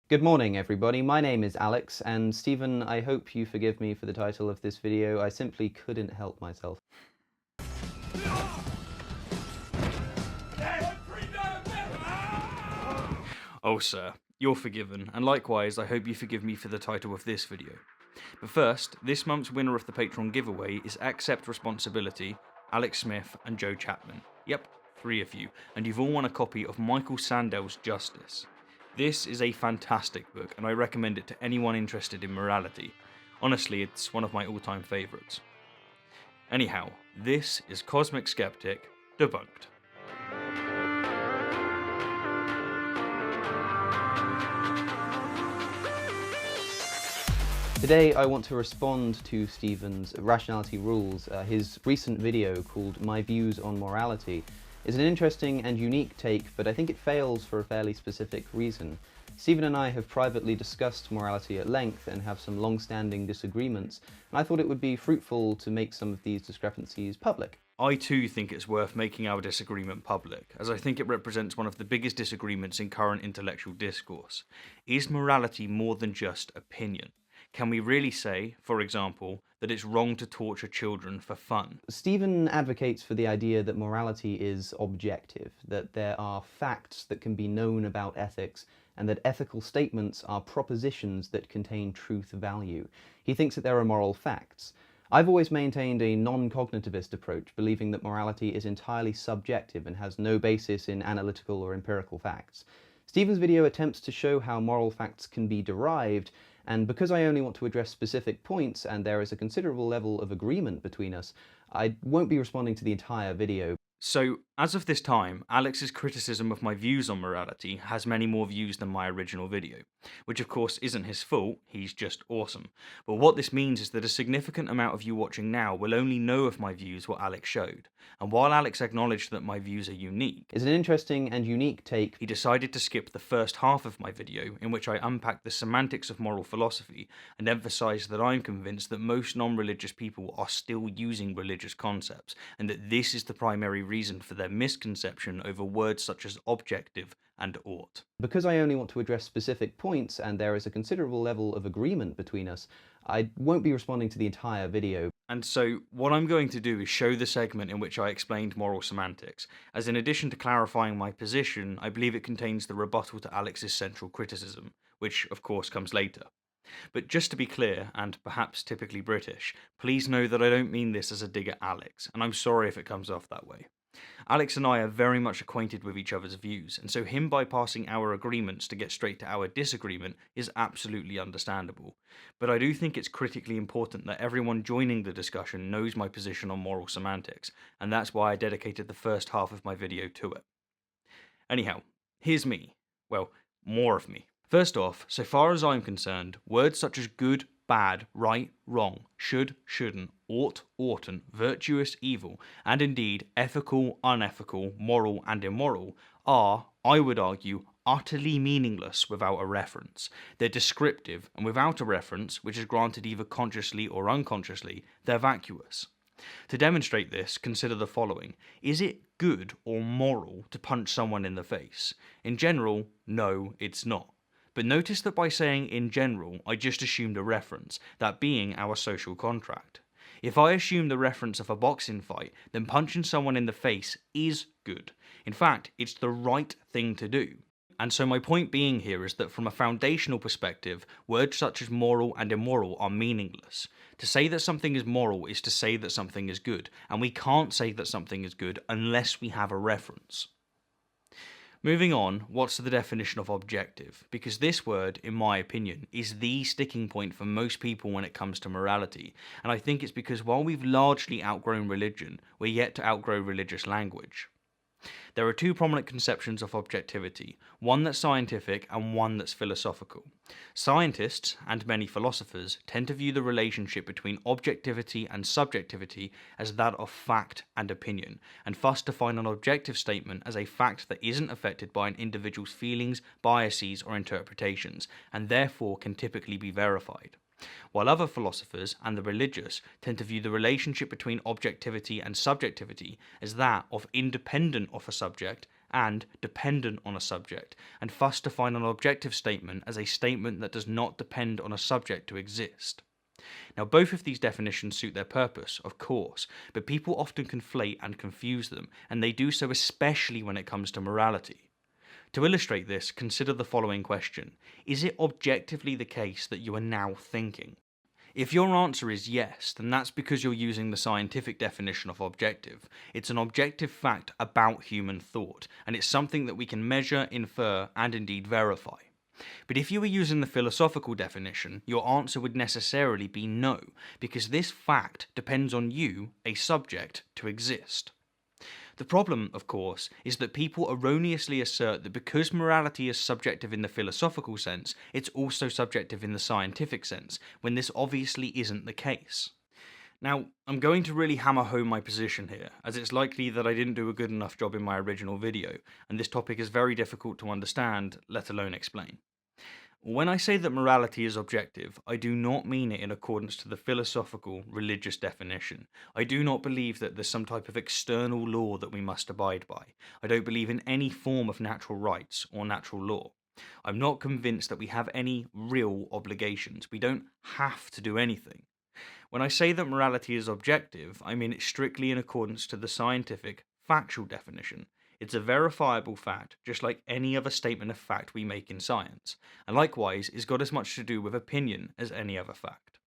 Good morning, everybody. My name is Alex, and Stephen, I hope you forgive me for the title of this video. I simply couldn't help myself. Oh sir, you're forgiven, and likewise I hope you forgive me for the title of this video. But first, this month's winner of the Patreon giveaway is Accept Responsibility, Alex Smith and Joe Chapman. Yep, 3 of you, and you've all won a copy of Michael Sandel's Justice. This is a fantastic book, and I recommend it to anyone interested in morality. Honestly, it's one of my all-time favourites. Anyhow, this is Cosmic Skeptic, Debunked. Today I want to respond to Stephen's Rationality Rules. His recent video called My Views on Morality is an interesting and unique take, but I think it fails for a fairly specific reason. Stephen and I have privately discussed morality at length and have some long-standing disagreements, and I thought it would be fruitful to make some of these discrepancies public. I too think it's worth making our disagreement public, as I think it represents one of the biggest disagreements in current intellectual discourse. Is morality more than just opinion? Can we really say, for example, that it's wrong to torture children for fun? Stephen advocates for the idea that morality is objective, that there are facts that can be known about ethics, and that ethical statements are propositions that contain truth value. He thinks that there are moral facts. I've always maintained a non-cognitivist approach, believing that morality is entirely subjective and has no basis in analytical or empirical facts. Stephen's video attempts to show how moral facts can be derived, and because I only want to address specific points and there is a considerable level of agreement between us, I won't be responding to the entire video. So, as of this time, Alex's criticism of my views on morality has many more views than my original video, which of course isn't his fault, he's just awesome. But what this means is that a significant amount of you watching now will only know of my views what Alex showed, and while Alex acknowledged that my views are unique, It's an interesting and unique take. he decided to skip the first half of my video in which I unpacked the semantics of moral philosophy and emphasised that I'm convinced that most non-religious people are still using religious concepts, and that this is the primary reason for their misconception over words such as objective and ought. Because I only want to address specific points and there is a considerable level of agreement between us, I won't be responding to the entire video. And so, what I'm going to do is show the segment in which I explained moral semantics, as in addition to clarifying my position, I believe it contains the rebuttal to Alex's central criticism, which of course comes later. But just to be clear, and perhaps typically British, please know that I don't mean this as a dig at Alex, and I'm sorry if it comes off that way. Alex and I are very much acquainted with each other's views, and so him bypassing our agreements to get straight to our disagreement is absolutely understandable. But I do think it's critically important that everyone joining the discussion knows my position on moral semantics, and that's why I dedicated the first half of my video to it. Anyhow, here's me. Well, more of me. First off, so far as I'm concerned, words such as good, bad, right, wrong, should, shouldn't, ought, oughtn't, virtuous, evil, and indeed ethical, unethical, moral, and immoral are, I would argue, utterly meaningless without a reference. They're descriptive, and without a reference, which is granted either consciously or unconsciously, they're vacuous. To demonstrate this, consider the following. Is it good or moral to punch someone in the face? In general, no, it's not. But notice that by saying in general, I just assumed a reference, that being our social contract. If I assume the reference of a boxing fight, then punching someone in the face is good. In fact, it's the right thing to do. And so my point being here is that from a foundational perspective, words such as moral and immoral are meaningless. To say that something is moral is to say that something is good, and we can't say that something is good unless we have a reference. Moving on, what's the definition of objective? Because this word, in my opinion, is the sticking point for most people when it comes to morality, and I think it's because while we've largely outgrown religion, we're yet to outgrow religious language. There are two prominent conceptions of objectivity, one that's scientific and one that's philosophical. Scientists, and many philosophers, tend to view the relationship between objectivity and subjectivity as that of fact and opinion, and thus define an objective statement as a fact that isn't affected by an individual's feelings, biases, or interpretations, and therefore can typically be verified. While other philosophers, and the religious, tend to view the relationship between objectivity and subjectivity as that of independent of a subject and dependent on a subject, and thus define an objective statement as a statement that does not depend on a subject to exist. Now, both of these definitions suit their purpose, of course, but people often conflate and confuse them, and they do so especially when it comes to morality. To illustrate this, consider the following question: is it objectively the case that you are now thinking? If your answer is yes, then that's because you're using the scientific definition of objective. It's an objective fact about human thought, and it's something that we can measure, infer, and indeed verify. But if you were using the philosophical definition, your answer would necessarily be no, because this fact depends on you, a subject, to exist. The problem, of course, is that people erroneously assert that because morality is subjective in the philosophical sense, it's also subjective in the scientific sense, when this obviously isn't the case. Now, I'm going to really hammer home my position here, as it's likely that I didn't do a good enough job in my original video, and this topic is very difficult to understand, let alone explain. When I say that morality is objective, I do not mean it in accordance to the philosophical, religious definition. I do not believe that there's some type of external law that we must abide by. I don't believe in any form of natural rights or natural law. I'm not convinced that we have any real obligations. We don't have to do anything. When I say that morality is objective, I mean it strictly in accordance to the scientific, factual definition. It's a verifiable fact, just like any other statement of fact we make in science, and likewise is got as much to do with opinion as any other fact.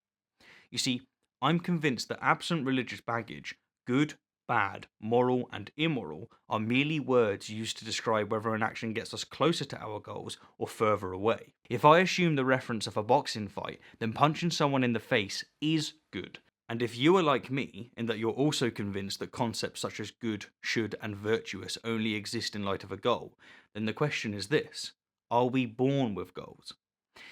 You see, I'm convinced that absent religious baggage, good, bad, moral, and immoral are merely words used to describe whether an action gets us closer to our goals or further away. If I assume the reference of a boxing fight, then punching someone in the face is good. And if you are like me, in that you're also convinced that concepts such as good, should, and virtuous only exist in light of a goal, then the question is this: are we born with goals?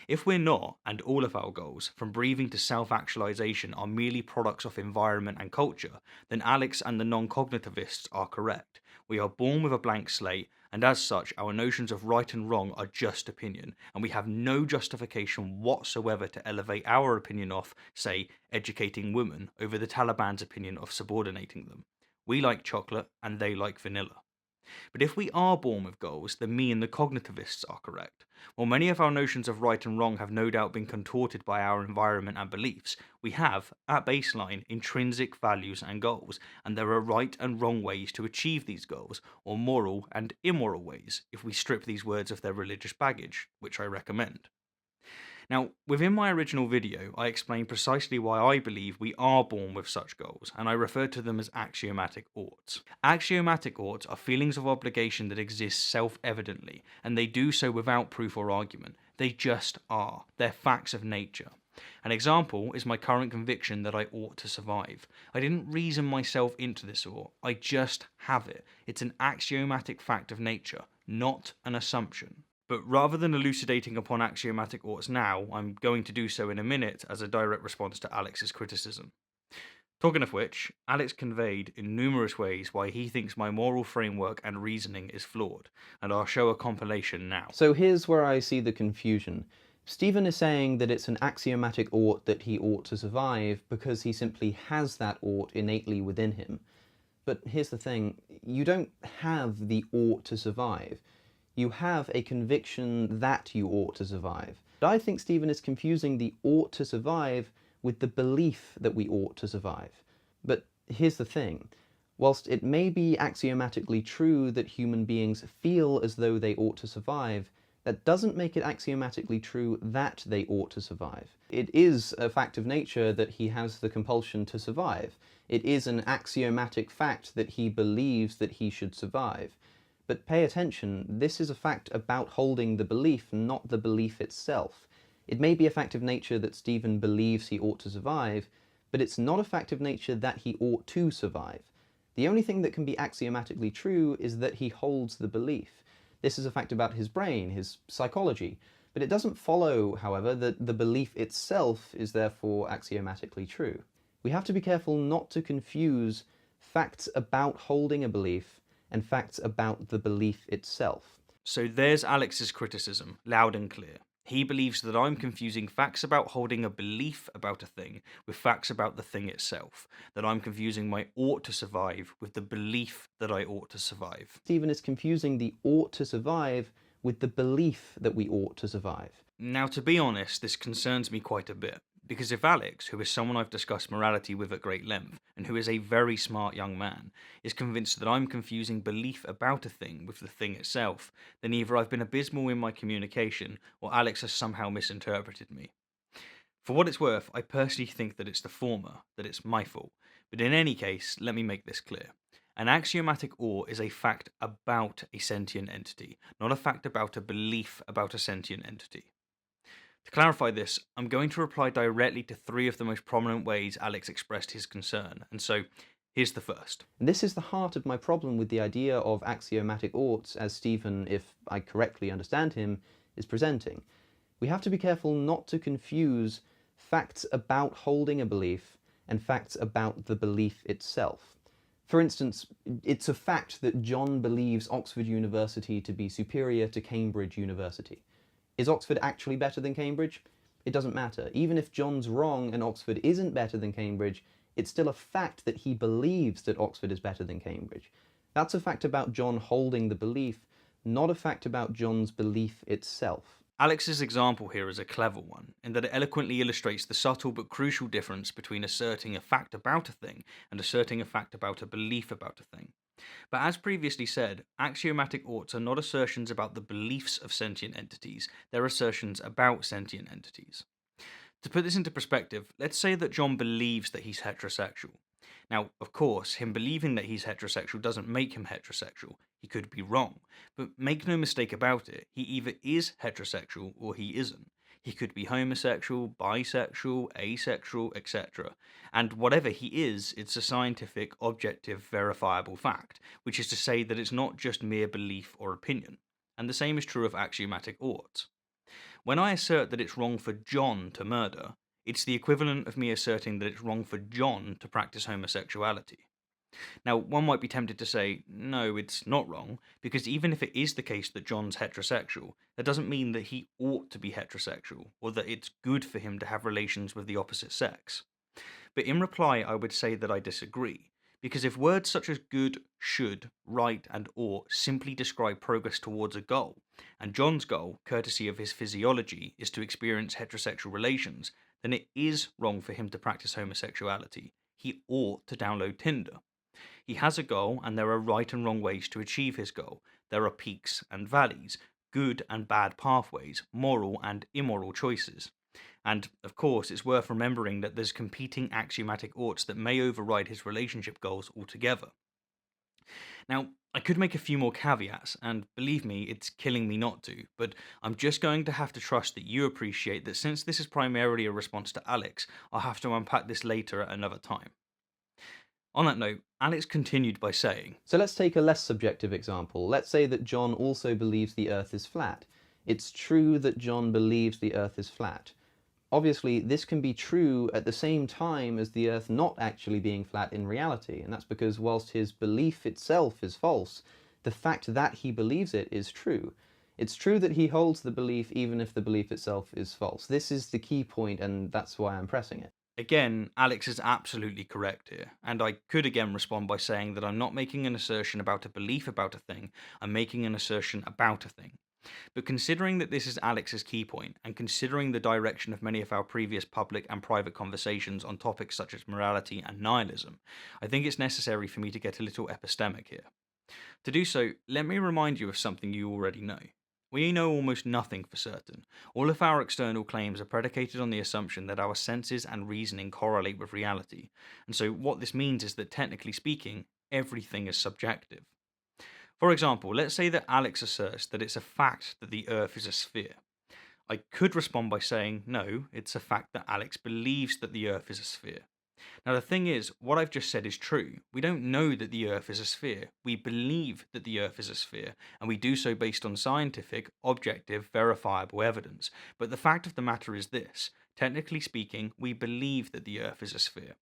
If we're not, and all of our goals, from breathing to self-actualization, are merely products of environment and culture, then Alex and the non-cognitivists are correct. We are born with a blank slate, and as such, our notions of right and wrong are just opinion, and we have no justification whatsoever to elevate our opinion of, say, educating women over the Taliban's opinion of subordinating them. We like chocolate, and they like vanilla. But if we are born with goals, then me and the cognitivists are correct. While many of our notions of right and wrong have no doubt been contorted by our environment and beliefs, we have, at baseline, intrinsic values and goals, and there are right and wrong ways to achieve these goals, or moral and immoral ways, if we strip these words of their religious baggage, which I recommend. Now, within my original video, I explained precisely why I believe we are born with such goals, and I referred to them as axiomatic oughts. Axiomatic oughts are feelings of obligation that exist self-evidently, and they do so without proof or argument. They just are. They're facts of nature. An example is my current conviction that I ought to survive. I didn't reason myself into this ought, I just have it. It's an axiomatic fact of nature, not an assumption. But rather than elucidating upon axiomatic oughts now, I'm going to do so in a minute as a direct response to Alex's criticism. Talking of which, Alex conveyed in numerous ways why he thinks my moral framework and reasoning is flawed, and I'll show a compilation now. So here's where I see the confusion. Stephen is saying that it's an axiomatic ought that he ought to survive because he simply has that ought innately within him. But here's the thing, you don't have the ought to survive. You have a conviction that you ought to survive. But I think Stephen is confusing the ought to survive with the belief that we ought to survive. But here's the thing. Whilst it may be axiomatically true that human beings feel as though they ought to survive, that doesn't make it axiomatically true that they ought to survive. It is a fact of nature that he has the compulsion to survive. It is an axiomatic fact that he believes that he should survive. But pay attention, this is a fact about holding the belief, not the belief itself. It may be a fact of nature that Stephen believes he ought to survive, but it's not a fact of nature that he ought to survive. The only thing that can be axiomatically true is that he holds the belief. This is a fact about his brain, his psychology, but it doesn't follow, however, that the belief itself is therefore axiomatically true. We have to be careful not to confuse facts about holding a belief and facts about the belief itself. So there's Alex's criticism, loud and clear. He believes that I'm confusing facts about holding a belief about a thing with facts about the thing itself, that I'm confusing my ought to survive with the belief that I ought to survive. Stephen is confusing the ought to survive with the belief that we ought to survive. Now, to be honest, this concerns me quite a bit, because if Alex, who is someone I've discussed morality with at great length, and who is a very smart young man, is convinced that I'm confusing belief about a thing with the thing itself, then either I've been abysmal in my communication, or Alex has somehow misinterpreted me. For what it's worth, I personally think that it's the former, that it's my fault, but in any case, let me make this clear. An axiomatic or is a fact about a sentient entity, not a fact about a belief about a sentient entity. To clarify this, I'm going to reply directly to 3 of the most prominent ways Alex expressed his concern, and so here's the first. And this is the heart of my problem with the idea of axiomatic oughts as Stephen, if I correctly understand him, is presenting. We have to be careful not to confuse facts about holding a belief and facts about the belief itself. For instance, it's a fact that John believes Oxford University to be superior to Cambridge University. Is Oxford actually better than Cambridge? It doesn't matter. Even if John's wrong and Oxford isn't better than Cambridge, it's still a fact that he believes that Oxford is better than Cambridge. That's a fact about John holding the belief, not a fact about John's belief itself. Alex's example here is a clever one, in that it eloquently illustrates the subtle but crucial difference between asserting a fact about a thing and asserting a fact about a belief about a thing. But as previously said, axiomatic oughts are not assertions about the beliefs of sentient entities, they're assertions about sentient entities. To put this into perspective, let's say that John believes that he's heterosexual. Now, of course, him believing that he's heterosexual doesn't make him heterosexual. He could be wrong. But make no mistake about it, he either is heterosexual or he isn't. He could be homosexual, bisexual, asexual, etc. And whatever he is, it's a scientific, objective, verifiable fact, which is to say that it's not just mere belief or opinion. And the same is true of axiomatic oughts. When I assert that it's wrong for John to murder, it's the equivalent of me asserting that it's wrong for John to practice homosexuality. Now, one might be tempted to say, no, it's not wrong, because even if it is the case that John's heterosexual, that doesn't mean that he ought to be heterosexual, or that it's good for him to have relations with the opposite sex. But in reply, I would say that I disagree, because if words such as good, should, right, and ought simply describe progress towards a goal, and John's goal, courtesy of his physiology, is to experience heterosexual relations, then it is wrong for him to practice homosexuality. He ought to download Tinder. He has a goal, and there are right and wrong ways to achieve his goal. There are peaks and valleys, good and bad pathways, moral and immoral choices. And, of course, it's worth remembering that there's competing axiomatic oughts that may override his relationship goals altogether. Now, I could make a few more caveats, and believe me, it's killing me not to, but I'm just going to have to trust that you appreciate that since this is primarily a response to Alex, I'll have to unpack this later at another time. On that note, Alex continued by saying, So let's take a less subjective example. Let's say that John also believes the Earth is flat. It's true that John believes the Earth is flat. Obviously, this can be true at the same time as the Earth not actually being flat in reality, and that's because whilst his belief itself is false, the fact that he believes it is true. It's true that he holds the belief even if the belief itself is false. This is the key point, and that's why I'm pressing it. Again, Alex is absolutely correct here, and I could again respond by saying that I'm not making an assertion about a belief about a thing, I'm making an assertion about a thing. But considering that this is Alex's key point, and considering the direction of many of our previous public and private conversations on topics such as morality and nihilism, I think it's necessary for me to get a little epistemic here. To do so, let me remind you of something you already know. We know almost nothing for certain. All of our external claims are predicated on the assumption that our senses and reasoning correlate with reality, and so what this means is that technically speaking, everything is subjective. For example, let's say that Alex asserts that it's a fact that the Earth is a sphere. I could respond by saying, no, it's a fact that Alex believes that the Earth is a sphere. Now the thing is, what I've just said is true. We don't know that the Earth is a sphere. We believe that the Earth is a sphere, and we do so based on scientific, objective, verifiable evidence. But the fact of the matter is this. Technically speaking, we believe that the Earth is a sphere.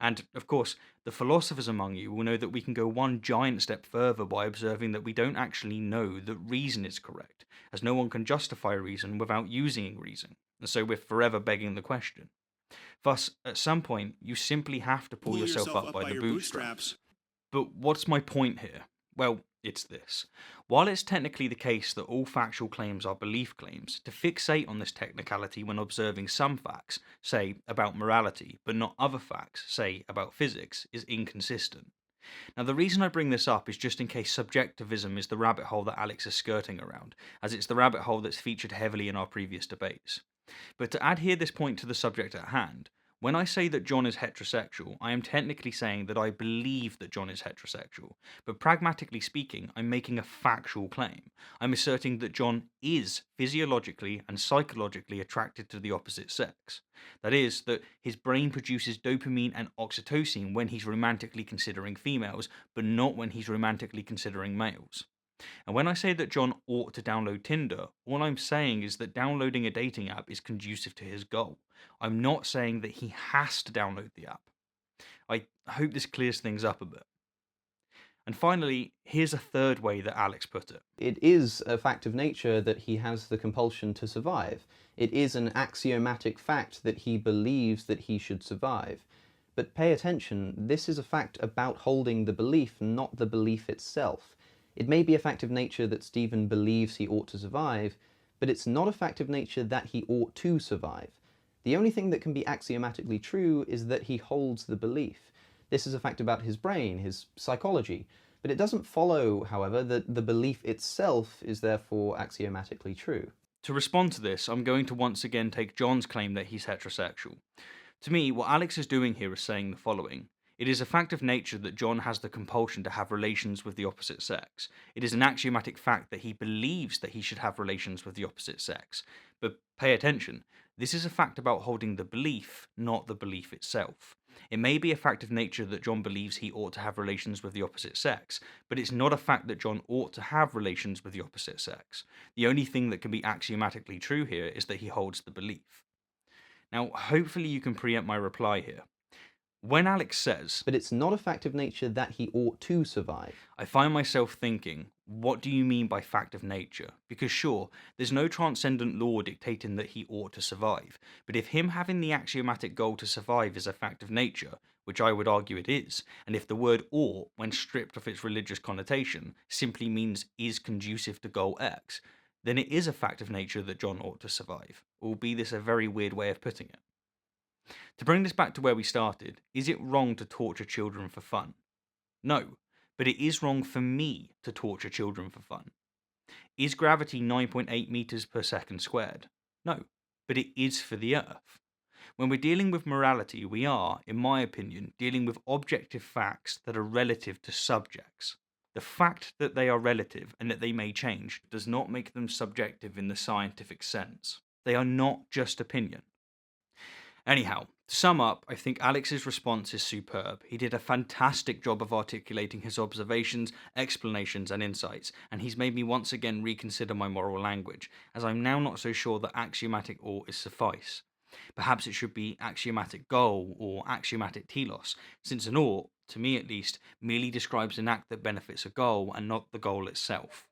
And, of course, the philosophers among you will know that we can go one giant step further by observing that we don't actually know that reason is correct, as no one can justify reason without using reason, and so we're forever begging the question. Thus, at some point, you simply have to pull yourself up by the bootstraps. But what's my point here? Well, it's this. While it's technically the case that all factual claims are belief claims, to fixate on this technicality when observing some facts, say about morality, but not other facts, say about physics, is inconsistent. Now, the reason I bring this up is just in case subjectivism is the rabbit hole that Alex is skirting around, as it's the rabbit hole that's featured heavily in our previous debates. But to add here this point to the subject at hand, when I say that John is heterosexual, I am technically saying that I believe that John is heterosexual, but pragmatically speaking, I'm making a factual claim. I'm asserting that John is physiologically and psychologically attracted to the opposite sex. That is, that his brain produces dopamine and oxytocin when he's romantically considering females, but not when he's romantically considering males. And when I say that John ought to download Tinder, all I'm saying is that downloading a dating app is conducive to his goal. I'm not saying that he has to download the app. I hope this clears things up a bit. And finally, here's a third way that Alex put it. It is a fact of nature that he has the compulsion to survive. It is an axiomatic fact that he believes that he should survive. But pay attention, this is a fact about holding the belief, not the belief itself. It may be a fact of nature that Stephen believes he ought to survive, but it's not a fact of nature that he ought to survive. The only thing that can be axiomatically true is that he holds the belief. This is a fact about his brain, his psychology, but it doesn't follow, however, that the belief itself is therefore axiomatically true. To respond to this, I'm going to once again take John's claim that he's heterosexual. To me, what Alex is doing here is saying the following. It is a fact of nature that John has the compulsion to have relations with the opposite sex. It is an axiomatic fact that he believes that he should have relations with the opposite sex. But pay attention, this is a fact about holding the belief, not the belief itself. It may be a fact of nature that John believes he ought to have relations with the opposite sex, but it's not a fact that John ought to have relations with the opposite sex. The only thing that can be axiomatically true here is that he holds the belief. Now, hopefully you can preempt my reply here. When Alex says, but it's not a fact of nature that he ought to survive, I find myself thinking, what do you mean by fact of nature? Because sure, there's no transcendent law dictating that he ought to survive, but if him having the axiomatic goal to survive is a fact of nature, which I would argue it is, and if the word ought, when stripped of its religious connotation, simply means is conducive to goal X, then it is a fact of nature that John ought to survive, albeit this a very weird way of putting it. To bring this back to where we started, is it wrong to torture children for fun? No, but it is wrong for me to torture children for fun. Is gravity 9.8 meters per second squared? No, but it is for the Earth. When we're dealing with morality, we are, in my opinion, dealing with objective facts that are relative to subjects. The fact that they are relative and that they may change does not make them subjective in the scientific sense. They are not just opinion. Anyhow, to sum up, I think Alex's response is superb. He did a fantastic job of articulating his observations, explanations, and insights, and he's made me once again reconsider my moral language, as I'm now not so sure that axiomatic ought is suffice. Perhaps it should be axiomatic goal or axiomatic telos, since an ought, to me at least, merely describes an act that benefits a goal and not the goal itself.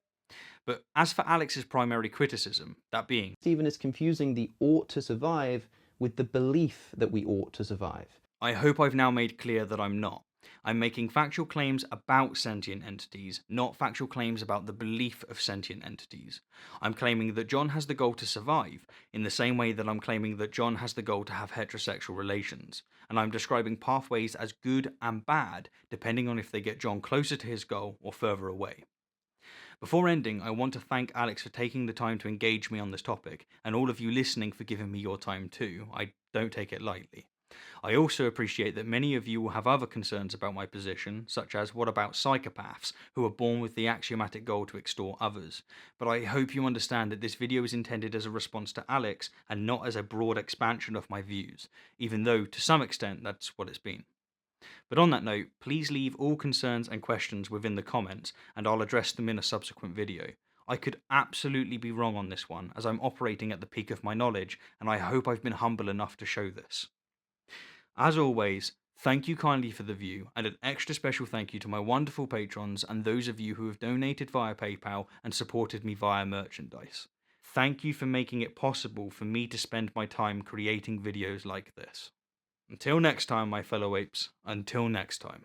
But as for Alex's primary criticism, that being, Stephen is confusing the ought to survive with the belief that we ought to survive. I hope I've now made clear that I'm not. I'm making factual claims about sentient entities, not factual claims about the belief of sentient entities. I'm claiming that John has the goal to survive, in the same way that I'm claiming that John has the goal to have heterosexual relations, and I'm describing pathways as good and bad, depending on if they get John closer to his goal or further away. Before ending, I want to thank Alex for taking the time to engage me on this topic, and all of you listening for giving me your time too. I don't take it lightly. I also appreciate that many of you will have other concerns about my position, such as what about psychopaths who are born with the axiomatic goal to extort others, but I hope you understand that this video is intended as a response to Alex and not as a broad expansion of my views, even though to some extent that's what it's been. But on that note, please leave all concerns and questions within the comments and I'll address them in a subsequent video. I could absolutely be wrong on this one, as I'm operating at the peak of my knowledge, and I hope I've been humble enough to show this. As always, Thank you kindly for the view, and an extra special thank you to my wonderful patrons and those of you who have donated via PayPal and supported me via merchandise. Thank you for making it possible for me to spend my time creating videos like this. Until next time, my fellow apes, until next time.